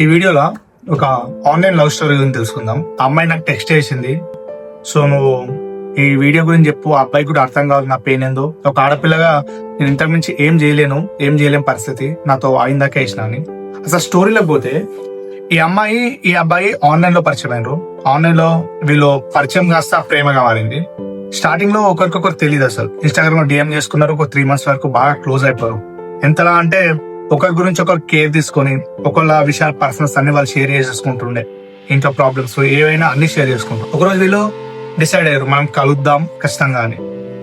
ఈ వీడియోలో ఒక ఆన్లైన్ లవ్ స్టోరీ గురించి తెలుసుకుందాం. ఆ అమ్మాయి నాకు టెక్స్ట్ చేసింది. సో నువ్వు ఈ వీడియో గురించి చెప్పు, ఆ అబ్బాయి కూడా అర్థం కావాలి నా పెయిన్ ఏందో. ఒక ఆడపిల్లగా నేను ఇంతకు మించి ఏం చేయలేని పరిస్థితి నాతో అయిందాకే వేసిన అని. అసలు స్టోరీలోకి పోతే ఈ అబ్బాయి ఆన్లైన్ లో పరిచయం అయినరు. ఆన్లైన్ లో వీళ్ళు పరిచయం కాస్త ప్రేమగా మారింది. స్టార్టింగ్ లో ఒకరికొకరు తెలియదు. అసలు ఇన్స్టాగ్రామ్ లో డిఎం చేసుకున్నారు. ఒక 3 months వరకు బాగా క్లోజ్ అయిపోయారు. ఎంతలా అంటే ఒకరి గురించి ఒకరు కేర్ తీసుకొని ఒకళ్ళ విషయాలు పర్సనల్స్ అన్ని వాళ్ళు షేర్ చేసుకుంటుండే. ఇంట్లో ప్రాబ్లమ్స్ ఏవైనా అన్ని షేర్ చేసుకుంటారు. ఒకరోజు వీళ్ళు డిసైడ్ అయ్యారు మనం కలుద్దాం ఖచ్చితంగా అని.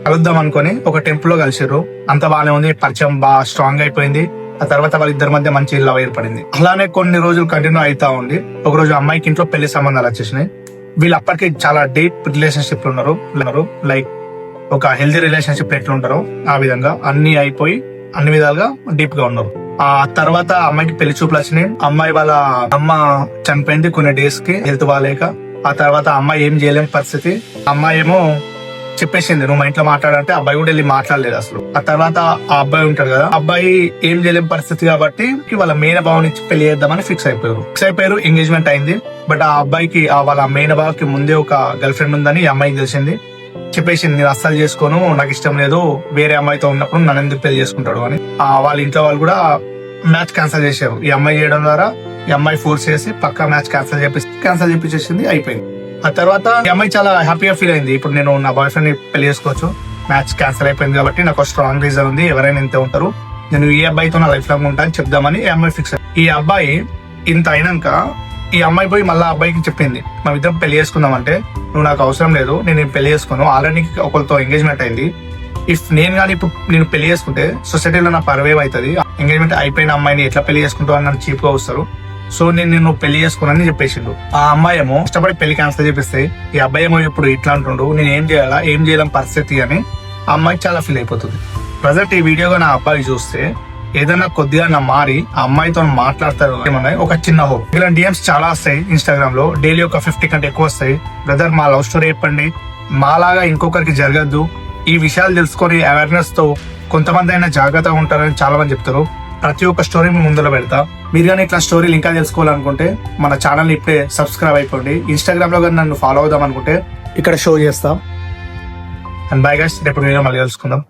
కలుద్దాం అనుకుని ఒక టెంపుల్ లో కలిసిర్రు. అంత బాగానే ఉంది, పరిచయం బాగా స్ట్రాంగ్ అయిపోయింది. ఆ తర్వాత వాళ్ళిద్దరి మధ్య మంచి లవ్ ఏర్పడింది. అలానే కొన్ని రోజులు కంటిన్యూ అవుతా ఉంది. ఒక రోజు అమ్మాయికి ఇంట్లో పెళ్లి సంబంధాలు వచ్చేసినాయి. వీళ్ళు అప్పటికి చాలా డీప్ రిలేషన్షిప్ ఉన్నారు. లైక్ ఒక హెల్దీ రిలేషన్షిప్ ఎట్లుంటారో ఆ విధంగా అన్ని అయిపోయి అన్ని విధాలుగా డీప్ గా ఉన్నారు. ఆ తర్వాత అమ్మాయికి పెళ్లి చూపులు వచ్చినాయి. అమ్మాయి వాళ్ళ అమ్మ చనిపోయింది కొన్ని డేస్ కి హెల్త్ బాగాలేక. ఆ తర్వాత అమ్మాయి ఏం చేయలేని పరిస్థితి. అమ్మాయి ఏమో చెప్పేసింది నువ్వు మా ఇంట్లో మాట్లాడంటే అబ్బాయి కూడా వెళ్ళి మాట్లాడలేదు అసలు. ఆ తర్వాత ఆ అబ్బాయి ఉంటాడు కదా, అబ్బాయి ఏం చేయలేని పరిస్థితి కాబట్టి వాళ్ళ మేన బావని పెళ్లి చేద్దామని ఫిక్స్ అయిపోయారు. ఎంగేజ్మెంట్ అయింది. బట్ ఆ అబ్బాయికి వాళ్ళ మేన బావకి ముందే ఒక గర్ల్ ఫ్రెండ్ ఉందని ఈ అమ్మాయికి తెలిసింది. చెప్పేసింది నేను అస్సలు చేసుకోను, నాకు ఇష్టం లేదు, వేరే అమ్మాయితో ఉన్నప్పుడు నన్ను ఎందుకు పెళ్లి చేసుకుంటాడు అని. వాళ్ళ ఇంట్లో వాళ్ళు కూడా మ్యాచ్ క్యాన్సిల్ చేశారు. ఈ అమ్మాయి చేయడం ద్వారా ఈ అమ్మాయి ఫోర్స్ చేసి పక్కా మ్యాచ్ క్యాన్సిల్ చేపించేసింది. అయిపోయింది. ఆ తర్వాత ఈ అమ్మాయి చాలా హ్యాపీగా ఫీల్ అయింది. ఇప్పుడు నేను నా బాయ్ ఫ్రెండ్ ని పెళ్లి చేసుకోవచ్చు, మ్యాచ్ క్యాన్సిల్ అయిపోయింది కాబట్టి నాకు స్ట్రాంగ్ రీజన్ ఉంది, ఎవరైనా ఇంతే ఉంటారు, నేను ఈ అబ్బాయితో నా లైఫ్ లాంగ్ ఉంటా అని చెప్దామని ఈ అమ్మాయి ఫిక్స్ అయింది. ఈ అబ్బాయి ఇంత అయినాక ఈ అమ్మాయి పోయి మళ్ళీ అబ్బాయికి చెప్పింది మనం ఇద్దరం పెళ్లి చేసుకుందాం అంటే నువ్వు నాకు అవసరం లేదు, నేను పెళ్లి చేసుకోను, ఆల్రెడీ ఒకరితో ఎంగేజ్మెంట్ అయింది. ఇఫ్ నేను కానీ ఇప్పుడు నేను పెళ్లి చేసుకుంటే సొసైటీలో నా పరవేవ్ అవుతుంది, ఎంగేజ్మెంట్ అయిపోయిన అమ్మాయిని ఎట్లా పెళ్లి చేసుకుంటావు అని నన్ను చీప్ గా వస్తారు, సో నేను పెళ్లి చేసుకోనని చెప్పేసిండు. ఆ అమ్మాయి ఏమో ఇష్టపడి పెళ్లి క్యాన్సిల్ చేపిస్తే ఈ అబ్బాయి ఏమో ఇప్పుడు ఇట్లా అంటుండు నేను ఏం చేయలేం పరిస్థితి అని ఆ అమ్మాయి చాలా ఫీల్ అయిపోతుంది. ప్రజెంట్ ఈ వీడియోగా నా అబ్బాయి చూస్తే ఏదైనా కొద్దిగా నా మారి ఆ అమ్మాయితో మాట్లాడతారు ఏమన్నాయి ఒక చిన్న హోప్. ఇలాంటి డిఎమ్స్ చాలా వస్తాయి ఇన్స్టాగ్రామ్ లో, డైలీ ఒక 50 కంటే ఎక్కువ వస్తాయి. బ్రదర్ మా లవ్ స్టోరీ చెప్పండి, మాలాగా ఇంకొకరికి జరగద్దు, ఈ విషయాలు తెలుసుకొని అవేర్నెస్ తో కొంతమంది అయినా జాగ్రత్తగా ఉంటారని చాలా మంది చెప్తారు. ప్రతి ఒక్క స్టోరీ ముందులో పెడతా. మీరు కానీ ఇట్లా స్టోరీలు ఇంకా తెలుసుకోవాలనుకుంటే మన ఛానల్ ఇప్పుడే సబ్స్క్రైబ్ అయిపోండి. ఇన్స్టాగ్రామ్ లో కానీ నన్ను ఫాలో అవుదాం అనుకుంటే ఇక్కడ షో చేస్తా. అండ్ బై గైస్, రేపు మళ్ళీ తెలుసుకుందాం.